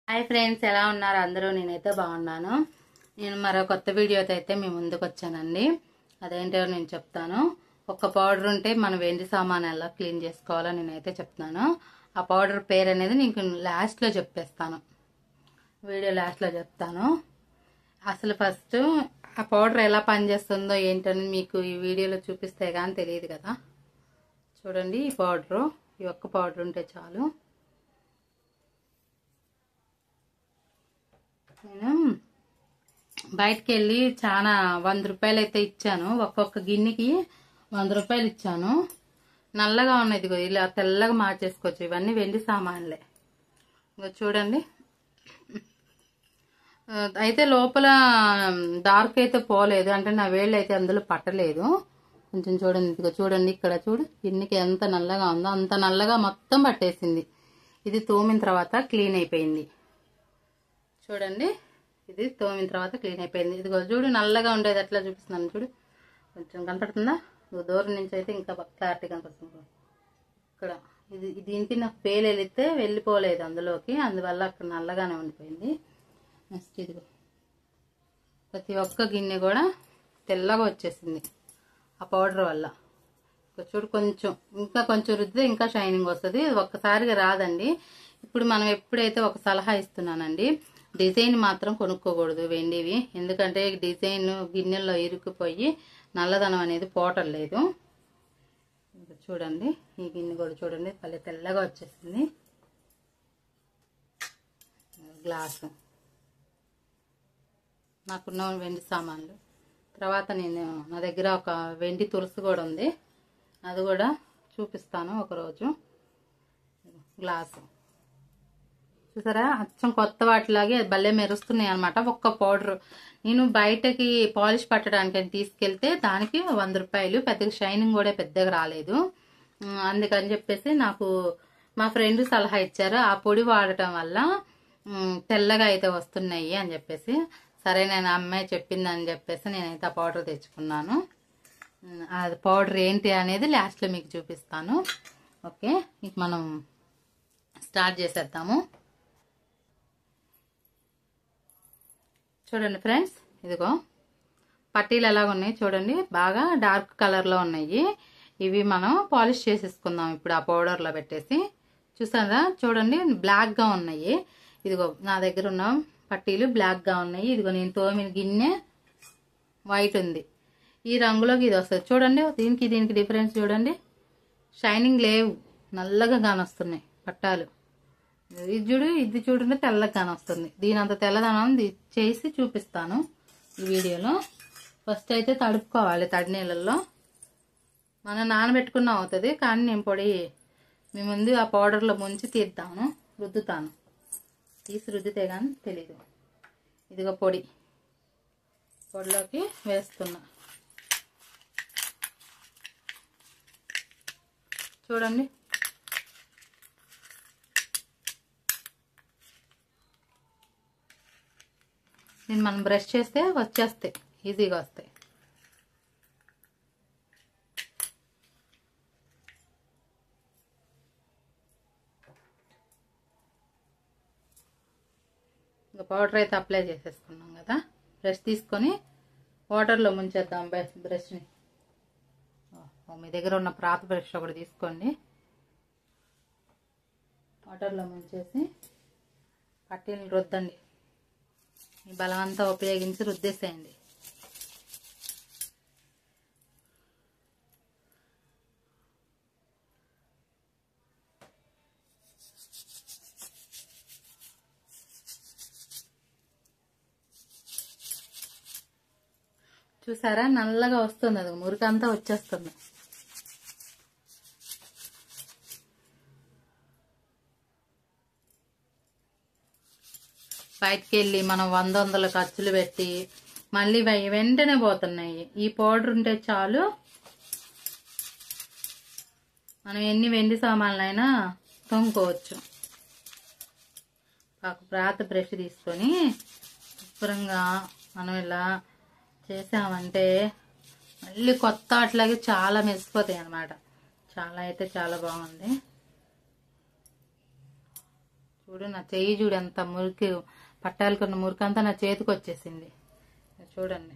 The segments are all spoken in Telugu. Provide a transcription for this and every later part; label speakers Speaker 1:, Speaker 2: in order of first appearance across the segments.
Speaker 1: హాయ్ ఫ్రెండ్స్, ఎలా ఉన్నారు అందరూ? నేనైతే బాగున్నాను. నేను మరో కొత్త వీడియోతో అయితే మీ ముందుకు వచ్చానండి. అదేంటో నేను చెప్తాను. ఒక పౌడర్ ఉంటే మనం వెండి సామాన్ ఎలా క్లీన్ చేసుకోవాలో నేనైతే చెప్తాను. ఆ పౌడర్ పేరు అనేది నీకు లాస్ట్లో చెప్పేస్తాను, వీడియో లాస్ట్లో చెప్తాను. అసలు ఫస్ట్ ఆ పౌడర్ ఎలా పనిచేస్తుందో ఏంటని మీకు ఈ వీడియోలో చూపిస్తే కానీ తెలియదు కదా. చూడండి, ఈ పౌడరు, ఈ ఒక్క పౌడర్ ఉంటే చాలు. నేను బయటకు వెళ్ళి చాలా 100 రూపాయలు అయితే ఇచ్చాను. ఒక్కొక్క గిన్నెకి 100 రూపాయలు ఇచ్చాను. నల్లగా ఉన్నది, ఇదిగో ఇలా తెల్లగా మార్చేసుకోవచ్చు. ఇవన్నీ వెండి సామాన్లే. ఇగో చూడండి, అయితే లోపల డార్క్ అయితే పోలేదు, అంటే నా వేళ్ళు అయితే అందులో పట్టలేదు. కొంచెం చూడండి, ఇదిగో చూడండి, ఇక్కడ చూడు, గిన్నెకి ఎంత నల్లగా ఉందో అంత నల్లగా మొత్తం పట్టేసింది. ఇది తోమిన తర్వాత క్లీన్ అయిపోయింది. చూడండి, ఇది తోమిన తర్వాత క్లీన్ అయిపోయింది. ఇదిగో చూడు, నల్లగా ఉండేది ఎట్లా చూపిస్తున్నాను చూడు. కొంచెం కనపడుతుందా? దూరం నుంచి అయితే ఇంకా క్లారిటీ కనపడుతుంది. ఇక్కడ ఇది దీనికి నాకు పేలు వెళితే వెళ్ళిపోలేదు అందులోకి, అందువల్ల అక్కడ నల్లగానే ఉండిపోయింది. నెక్స్ట్ ఇదిగో ప్రతి ఒక్క గిన్నె కూడా తెల్లగా వచ్చేసింది ఆ పౌడర్ వల్ల. చూడు, ఇంకా కొంచెం రుద్దితే ఇంకా షైనింగ్ వస్తుంది. ఒక్కసారిగా రాదండి. ఇప్పుడు మనం ఎప్పుడైతే ఒక సలహా ఇస్తున్నానండి, డిజైన్ మాత్రం కొనుక్కోకూడదు వెండివి, ఎందుకంటే డిజైన్ గిన్నెల్లో ఇరుక్కుపోయి నల్లదనం అనేది పోవటం లేదు. చూడండి, ఈ గిన్నె కూడా చూడండి, భలే తెల్లగా వచ్చేసింది. గ్లాసు నాకున్న వెండి సామాన్లు. తర్వాత నా దగ్గర ఒక వెండి తులసి కూడా ఉంది, అది కూడా చూపిస్తాను ఒకరోజు. గ్లాసు చూసారా, అచ్చం కొత్త వాటిలాగే భలే మెరుస్తున్నాయి అనమాట. ఒక్క పౌడర్ నేను బయటకి పాలిష్ పట్టడానికి తీసుకెళ్తే దానికి 100 రూపాయలు. పెద్దగా షైనింగ్ కూడా పెద్దగా రాలేదు. అందుకని చెప్పేసి నాకు మా ఫ్రెండ్ సలహా ఇచ్చారు, ఆ పొడి వాడటం వల్ల తెల్లగా అయితే వస్తున్నాయి అని చెప్పేసి. సరే, నేను అమ్మాయి చెప్పిందని చెప్పేసి నేనైతే ఆ పౌడర్ తెచ్చుకున్నాను. అది పౌడర్ ఏంటి అనేది లాస్ట్లో మీకు చూపిస్తాను. ఓకే, ఇక మనం స్టార్ట్ చేసేద్దాము. చూడండి ఫ్రెండ్స్, ఇదిగో పట్టీలు ఎలాగ ఉన్నాయి చూడండి, బాగా డార్క్ కలర్లో ఉన్నాయి. ఇవి మనం పాలిష్ చేసేసుకుందాం ఇప్పుడు ఆ పౌడర్లో పెట్టేసి. చూసారా, చూడండి బ్లాక్గా ఉన్నాయి. ఇదిగో నా దగ్గర ఉన్న పట్టీలు బ్లాక్గా ఉన్నాయి. ఇదిగో నేను తోమిన గిన్నె వైట్ ఉంది. ఈ రంగులోకి ఇది వస్తుంది చూడండి. దీనికి డిఫరెన్స్ చూడండి, షైనింగ్ లేవు, నల్లగా కానొస్తున్నాయి పట్టాలు. ఇది చూడండి, తెల్లగా కానొస్తుంది. దీని అంత తెల్లదనం చేసి చూపిస్తాను ఈ వీడియోలో. ఫస్ట్ అయితే తడుపుకోవాలి తడి నీళ్ళల్లో. మనం నానబెట్టుకున్నా అవుతుంది, కానీ నేను పొడి మీ ముందు ఆ పౌడర్లో ముంచి రుద్దుతాను. తీసి రుద్దితే కానీ తెలీదు. ఇదిగో పొడిలోకి వేస్తున్నా. చూడండి, దీన్ని మనం బ్రష్ చేస్తే వచ్చేస్తాయి, ఈజీగా వస్తాయి. ఇంకా పౌడర్ అయితే అప్లై చేసేసుకున్నాం కదా. బ్రష్ తీసుకొని వాటర్లో ముంచేద్దాం బ్రష్ని. మీ దగ్గర ఉన్న పాత బ్రష్ ఒకటి తీసుకోండి, వాటర్లో ముంచేసి పట్టీలు రుద్దండి. ఈ బలమంతా ఉపయోగించి రుద్దేసేయండి. చూసారా, నల్లగా వస్తుంది, అది మురికంతా వచ్చేస్తుంది. బయటికి వెళ్ళి మనం 100 ఖర్చులు పెట్టి మళ్ళీ వెంటనే పోతున్నాయి. ఈ పౌడర్ ఉంటే చాలు, మనం ఎన్ని వెండి సామాన్లైనా తోముకోవచ్చు. ఒక పాత బ్రష్ తీసుకొని శుభ్రంగా మనం ఇలా చేసామంటే మళ్ళీ కొత్త అట్లాగే చాలా మెరిసిపోతాయి అన్నమాట. చాలా అయితే చాలా బాగుంది. చూడు నా చెయ్యి చూడు ఎంత మురికి పట్టాలకున్న మురికంతా నా చేతికి వచ్చేసింది చూడండి.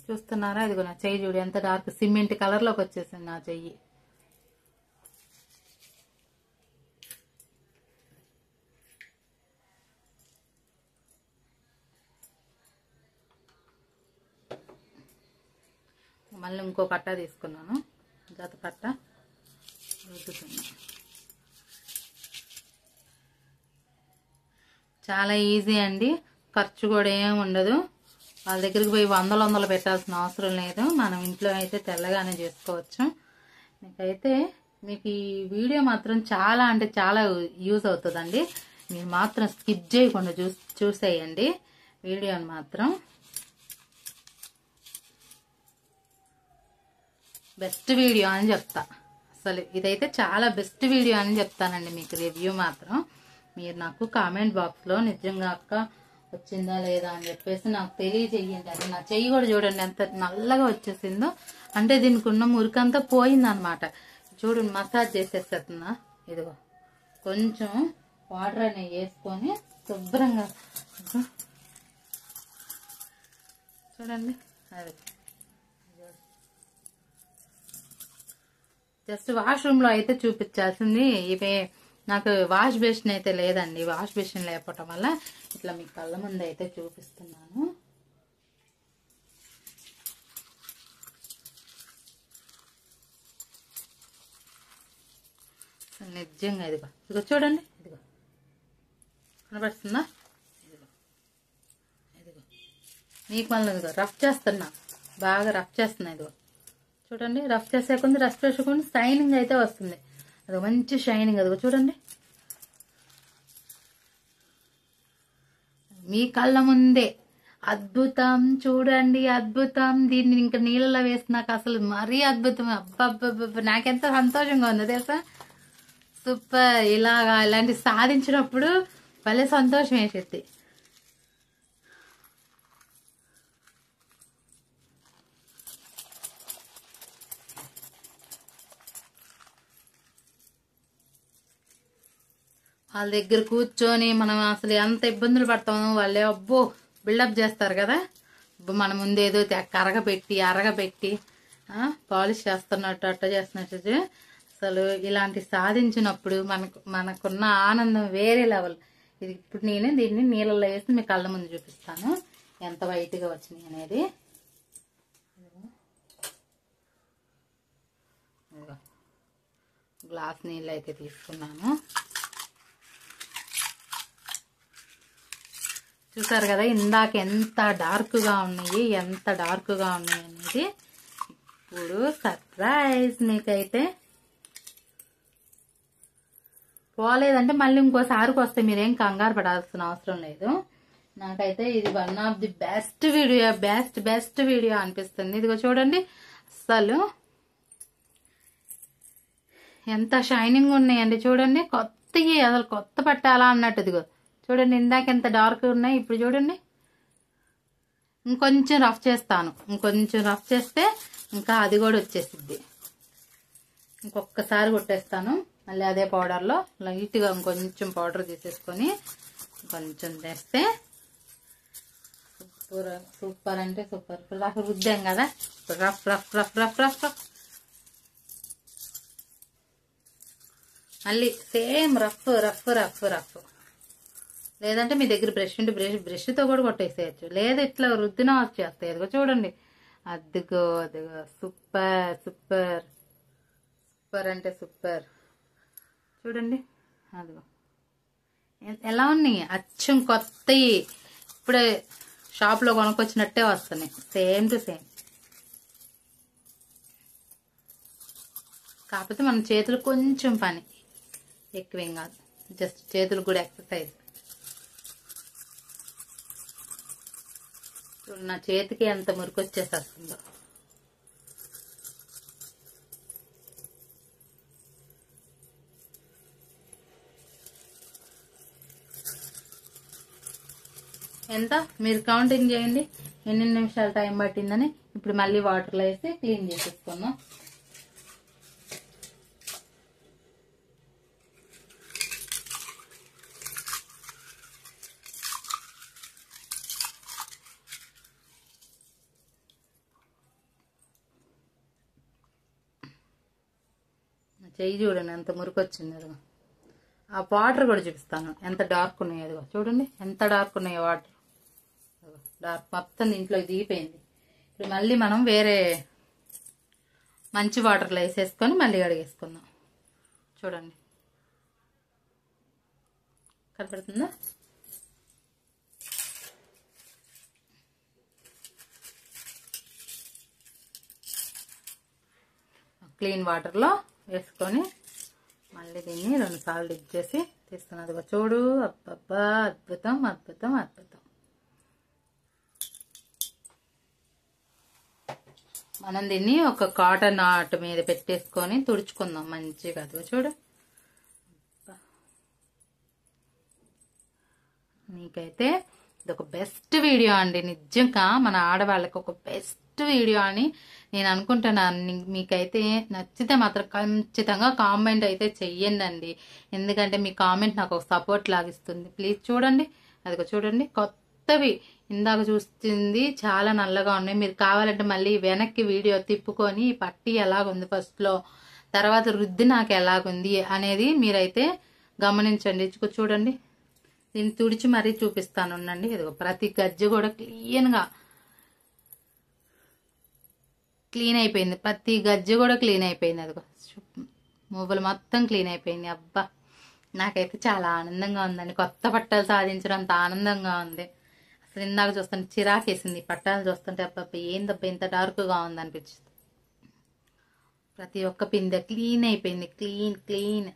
Speaker 1: చూస్తున్నారా, ఇదిగో నా చెయ్యి చూడు ఎంత డార్క్ సిమెంట్ కలర్ లోకి వచ్చేసింది నా చెయ్యి. మళ్ళీ ఇంకో పట్టా తీసుకున్నాను, జత పట్టా రుద్దుతున్నా. చాలా ఈజీ అండి, ఖర్చు కూడా ఏం ఉండదు. వాళ్ళ దగ్గరికి పోయి వందలు పెట్టాల్సిన అవసరం లేదు. మనం ఇంట్లో అయితే తెల్లగానే చేసుకోవచ్చు. మీకైతే మీకు ఈ వీడియో మాత్రం చాలా అంటే చాలా యూజ్ అవుతుందండి. మీరు మాత్రం స్కిప్ చేయకుండా చూసేయండి వీడియోని మాత్రం. బెస్ట్ వీడియో అని చెప్తా, అసలు ఇదైతే చాలా బెస్ట్ వీడియో అని చెప్తానండి. మీకు రివ్యూ మాత్రం మీరు నాకు కామెంట్ బాక్స్లో నిజంగా అక్క వచ్చిందా లేదా అని చెప్పేసి నాకు తెలియజేయండి. అది నా చెయ్యి కూడా చూడండి ఎంత నల్లగా వచ్చేసిందో, అంటే దీనికి ఉన్న మురికంతా పోయిందనమాట. చూడండి మసాజ్ చేసేస్తున్నా. ఇదిగో కొంచెం వాటర్ అనేవి వేసుకొని శుభ్రంగా చూడండి. అది జస్ట్ వాష్రూమ్ లో అయితే చూపించాల్సింది. ఇవే నాకు వాష్ బేసిన్ అయితే లేదండి. వాష్ బేసిన్ లేకపోవటం వల్ల ఇట్లా మీ కళ్ళ ముందు అయితే చూపిస్తున్నాను. నిజంగా ఇదిగో ఇదిగో చూడండి, ఇదిగో కనబడుతుందా, ఇదిగో ఇదిగో మీకు మళ్ళీ ఇదిగో రఫ్ చేస్తున్నా, బాగా రఫ్ చేస్తున్నా. ఇదిగో చూడండి, రఫ్ చేసేకుండా రఫ్ చేసుకోండి షైనింగ్ అయితే వస్తుంది. అది మంచి షైనింగ్. అదిగో చూడండి, మీ కళ్ళ ముందే అద్భుతం. చూడండి అద్భుతం. దీన్ని ఇంకా నీళ్ళలో వేసినాక అసలు మరీ అద్భుతం. అబ్బబ్బబ్బ నాకెంత సంతోషంగా ఉంది తెలుసా. సూపర్. ఇలాంటి సాధించినప్పుడు భలే సంతోషం వేసేది. వాళ్ళ దగ్గర కూర్చొని మనం అసలు ఎంత ఇబ్బందులు పడతామో వాళ్ళే అబ్బో బిల్డప్ చేస్తారు కదా. మన ముందేదో అరగబెట్టి పాలిష్ చేస్తున్నట్టు అట్ట చేస్తున్నట్టు. అసలు ఇలాంటి సాధించినప్పుడు మనకున్న ఆనందం వేరే లెవెల్. ఇది ఇప్పుడు నేను దీన్ని నీళ్ళలో వేసి మీ కళ్ళ ముందు చూపిస్తాను ఎంత వైట్గా వచ్చినాయి అనేది. గ్లాస్ నీళ్ళు అయితే తీసుకున్నాను. చూసారు కదా ఇందాక ఎంత డార్క్గా ఉన్నాయి అనేది. ఇప్పుడు సర్ప్రైజ్, మీకైతే పోలేదంటే మళ్ళీ ఇంకోసారికి వస్తే మీరేం కంగారు పడాల్సిన అవసరం లేదు. నాకైతే ఇది one of the best video అనిపిస్తుంది. ఇదిగో చూడండి అసలు ఎంత షైనింగ్ ఉన్నాయండి. చూడండి కొత్తవి, అసలు కొత్త పట్టాలా అన్నట్టు. ఇదిగో చూడండి ఇందాక ఎంత డార్క్ ఉన్నాయి, ఇప్పుడు చూడండి. ఇంకొంచెం రఫ్ చేస్తాను, ఇంకొంచెం రఫ్ చేస్తే ఇంకా అది కూడా వచ్చేసిద్ది. ఇంకొకసారి కొట్టేస్తాను మళ్ళీ అదే పౌడర్లో లైట్గా ఇంకొంచెం పౌడర్ తీసేసుకొని కొంచెం తెస్తే సూపర్ అంటే సూపర్. రఫ్ రుద్దాం కదా, rough rough rough rough rough rough మళ్ళీ same rough rough rough rough. లేదంటే మీ దగ్గర బ్రష్ ఉంటే బ్రష్తో కూడా కొట్టేసేయచ్చు, లేదా ఇట్లా రుద్దినా వచ్చేస్తాయి. అదిగో చూడండి, అదిగో సూపర్ సూపర్ సూపర్ అంటే సూపర్. చూడండి అదిగో ఎలా ఉన్నాయి, అచ్చం కొత్తవి ఇప్పుడే షాప్లో కొనుక్కొచ్చినట్టే వస్తున్నాయి, సేమ్ టు సేమ్. కాకపోతే మన చేతులు కొంచెం పని ఎక్కువేం కాదు, జస్ట్ చేతులు కూడా ఎక్సర్సైజ్. నా చేతికి ఎంత మురికి వచ్చేసేస్తుందో. ఎంత మీరు కౌంటింగ్ చేయండి ఎన్ని నిమిషాలు టైం పట్టిందని ఇప్పుడు మళ్ళీ వాటర్లో వేసి క్లీన్ చేసేసుకుందాం. చెయ్యి చూడండి ఎంత మురికి వచ్చింది. అదిగో ఆ వాటర్ కూడా చూపిస్తాను ఎంత డార్క్ ఉన్నాయో. అదిగో చూడండి ఎంత డార్క్ ఉన్నాయో వాటర్. డార్క్ మొత్తం దీంట్లో దిగిపోయింది. ఇప్పుడు మళ్ళీ మనం వేరే మంచి వాటర్లో వేసేసుకొని మళ్ళీ కడిగేసుకుందాం. చూడండి కనపడుతుందా? క్లీన్ వాటర్లో వేసుకొని మళ్ళీ దీన్ని 2 సార్లు డిప్ చేసి తీస్తున్నది. చూడు అబ్బబ్బా అద్భుతం అద్భుతం అద్భుతం. మనం దీన్ని ఒక కాటన్ ఆర్ట్ మీద పెట్టేసుకొని తుడుచుకుందాం మంచిగా. అది చూడు నీకైతే ఇది ఒక బెస్ట్ వీడియో అండి. నిజంగా మన ఆడవాళ్ళకి ఒక బెస్ట్ వీడియో అని నేను అనుకుంటున్నాను. మీకైతే నచ్చితే మాత్రం ఖచ్చితంగా కామెంట్ అయితే చెయ్యండి. ఎందుకంటే మీ కామెంట్ నాకు ఒక సపోర్ట్ లాగిస్తుంది. ప్లీజ్ చూడండి. అదిగో చూడండి కొత్తవి ఇందాక చూస్తుంది చాలా నల్లగా ఉన్నాయి. మీరు కావాలంటే మళ్ళీ వెనక్కి వీడియో తిప్పుకొని ఈ పట్టి ఎలాగుంది ఫస్ట్లో, తర్వాత రుద్ది నాకు ఎలాగుంది అనేది మీరైతే గమనించండి. చూడండి దీన్ని తుడిచి మరీ చూపిస్తాను ఉండండి. ఇదిగో ప్రతి గజ్జ కూడా క్లీన్ అయిపోయింది. ప్రతి గజ్జ కూడా క్లీన్ అయిపోయింది. అదిగో మూవలు మొత్తం క్లీన్ అయిపోయింది. అబ్బా నాకైతే చాలా ఆనందంగా ఉందండి. కొత్త పట్టాలు సాధించడం అంత ఆనందంగా ఉంది. అసలు ఇందాక చూస్తుంటే చిరాకేసింది. పట్టాలు చూస్తుంటే అబ్బా ఏందబ్బా ఇంత డార్క్గా ఉంది అనిపించింది. ప్రతి ఒక్క పిందె క్లీన్ అయిపోయింది. క్లీన్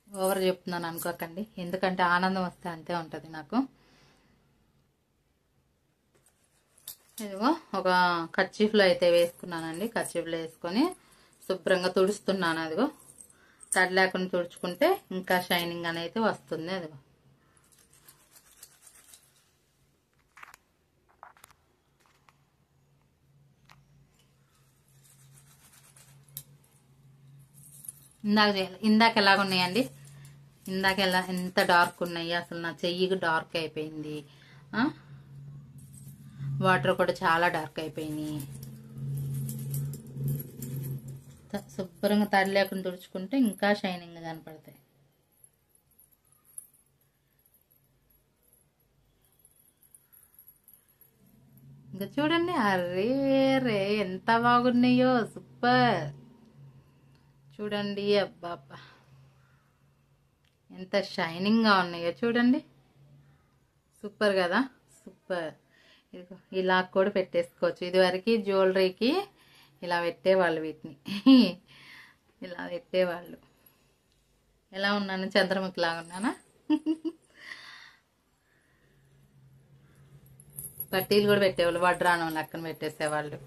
Speaker 1: ఓవర్ చెప్తున్నాను అనుకోకండి. ఎందుకంటే ఆనందం వస్తే అంతే ఉంటుంది నాకు. ఇదిగో ఒక కర్చీఫ్లో అయితే వేసుకున్నానండి. కర్చీఫ్లో వేసుకొని శుభ్రంగా తుడుస్తున్నాను. అదిగో తడి లేకుండా తుడుచుకుంటే ఇంకా షైనింగ్ అనేది వస్తుంది. అదిగో ఇందాక ఎలాగున్నాయండి? ఇందాక ఎంత డార్క్ ఉన్నాయి. అసలు నా చెయ్యికి డార్క్ అయిపోయింది. వాటర్ కూడా చాలా డార్క్ అయిపోయినాయి. శుభ్రంగా తడి లేకుండా తుడుచుకుంటే ఇంకా షైనింగ్ కనపడతాయి. ఇంకా చూడండి అరే రే ఎంత బాగున్నాయో. సూపర్ చూడండి. అబ్బా ఎంత షైనింగ్గా ఉన్నాయో చూడండి. సూపర్ కదా. సూపర్. ఇలా కూడా పెట్టేసుకోవచ్చు. ఇదివరకు జ్యువెలరీకి ఇలా పెట్టేవాళ్ళు. వీటిని ఇలా పెట్టేవాళ్ళు. ఎలా ఉన్నాను? చంద్రముఖి లాగా ఉన్నానా? పట్టీలు కూడా పెట్టేవాళ్ళు. వడ్రానం లెక్కన పెట్టేసేవాళ్ళు.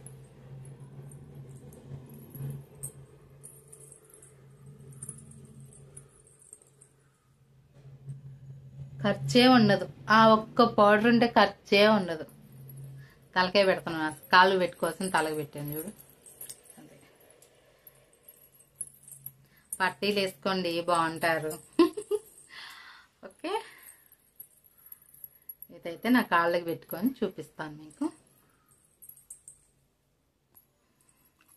Speaker 1: ఖర్చే ఉండదు. ఆ ఒక్క పౌడర్ ఉంటే ఖర్చే ఉండదు. తలకాయ పెడుతున్నాను. కాళ్ళు పెట్టుకోవాల్సిన తలకి పెట్టాను చూడు. అదే పట్టీలు వేసుకోండి బాగుంటారు. ఓకే ఇదైతే నా కాళ్ళకి పెట్టుకొని చూపిస్తాను మీకు.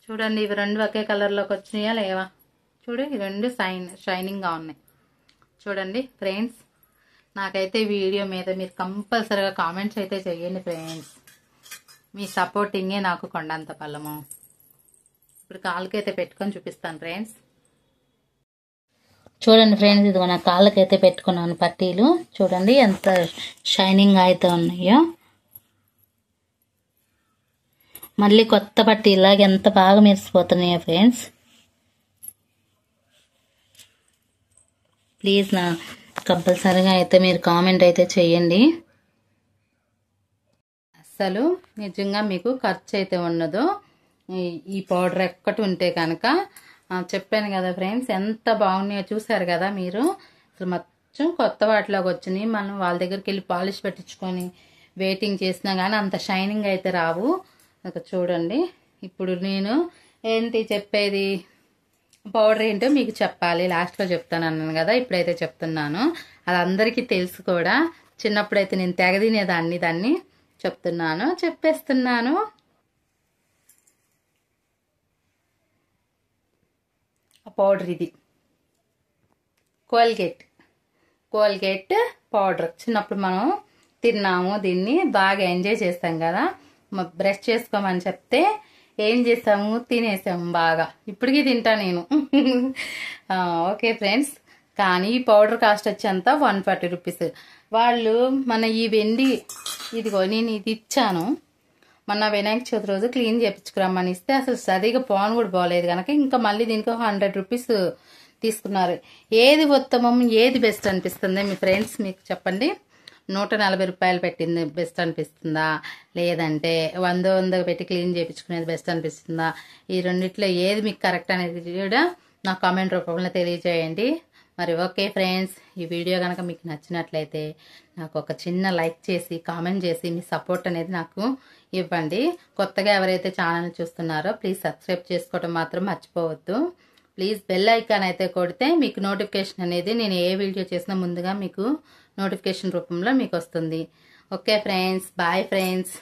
Speaker 1: చూడండి ఇవి 2 ఒకే కలర్లోకి వచ్చినాయా లేవా? చూడు ఈ 2 షైనింగ్గా ఉన్నాయి. చూడండి ఫ్రెండ్స్. నాకైతే వీడియో మీద మీరు కంపల్సరీగా కామెంట్స్ అయితే చెయ్యండి ఫ్రెండ్స్. మీ సపోర్టింగే నాకు కొండంత బలము. ఇప్పుడు కాళ్ళకైతే పెట్టుకొని చూపిస్తాను ఫ్రెండ్స్. చూడండి ఫ్రెండ్స్ ఇదిగో నా కాళ్ళకైతే పెట్టుకున్నాను పట్టీలు. చూడండి ఎంత షైనింగ్ అయితే ఉన్నాయో. మళ్ళీ కొత్త పట్టీలాగా ఎంత బాగా మెరిసిపోతున్నాయో ఫ్రెండ్స్. ప్లీజ్ నా కంపల్సరీగా అయితే మీరు కామెంట్ అయితే చెయ్యండి. అసలు నిజంగా మీకు ఖర్చు అయితే ఉండదు. ఈ పౌడర్ ఎక్కటి ఉంటే కనుక చెప్పాను కదా ఫ్రెండ్స్ ఎంత బాగున్నాయో చూసారు కదా మీరు. అసలు మొత్తం కొత్త వాటిలోకి వచ్చినాయి. మనం వాళ్ళ దగ్గరికి వెళ్ళి పాలిష్ పెట్టించుకొని వెయిటింగ్ చేసినా కానీ అంత షైనింగ్ అయితే రావు. చూడండి ఇప్పుడు నేను ఏంటి చెప్పేది, పౌడర్ ఏంటో మీకు చెప్పాలి, లాస్ట్లో చెప్తాను అన్నాను కదా, ఇప్పుడైతే చెప్తున్నాను. అది అందరికీ తెలుసు కూడా, చిన్నప్పుడైతే నేను తెగ తినేదాన్ని, దాన్ని చెప్పేస్తున్నాను. ఆ పౌడర్ ఇది కోల్గేట్ పౌడర్. చిన్నప్పుడు మనం తిన్నాము, దీన్ని బాగా ఎంజాయ్ చేస్తాం కదా. బ్రష్ చేసుకోమని చెప్తే ఏం చేసాము, తినేసాము బాగా. ఇప్పటికీ తింటా నేను. ఓకే ఫ్రెండ్స్, కానీ ఈ పౌడర్ కాస్ట్ వచ్చి అంతా 140 రూపీస్. వాళ్ళు మన ఈ వెండి, ఇదిగో నేను ఇది ఇచ్చాను మొన్న వినాయక చవితి రోజు క్లీన్ చేయించుకురమ్మని ఇస్తే అసలు సరిగా పోను కూడా పోలేదు కనుక ఇంకా మళ్ళీ దీనికి 100 రూపీస్ తీసుకున్నారు. ఏది ఉత్తమం, ఏది బెస్ట్ అనిపిస్తుంది మీ ఫ్రెండ్స్, మీకు చెప్పండి. 140 రూపాయలు పెట్టింది బెస్ట్ అనిపిస్తుందా, లేదంటే 100 పెట్టి క్లీన్ చేయించుకునేది బెస్ట్ అనిపిస్తుందా? ఈ రెండిట్లో ఏది మీకు కరెక్ట్ అనేది కూడా నా కామెంట్ రూపంలో తెలియజేయండి. మరి ఓకే ఫ్రెండ్స్, ఈ వీడియో కనుక మీకు నచ్చినట్లయితే నాకు ఒక చిన్న లైక్ చేసి కామెంట్ చేసి మీ సపోర్ట్ అనేది నాకు ఇవ్వండి. కొత్తగా ఎవరైతే ఛానల్ చూస్తున్నారో ప్లీజ్ సబ్స్క్రైబ్ చేసుకోవడం మాత్రం మర్చిపోవద్దు. ప్లీజ్ బెల్ ఐకాన్ అయితే కొడితే మీకు నోటిఫికేషన్ అనేది, నేను ఏ వీడియో చేసినా ముందుగా మీకు నోటిఫికేషన్ రూపంలో మీకు వస్తుంది. Okay friends, bye friends.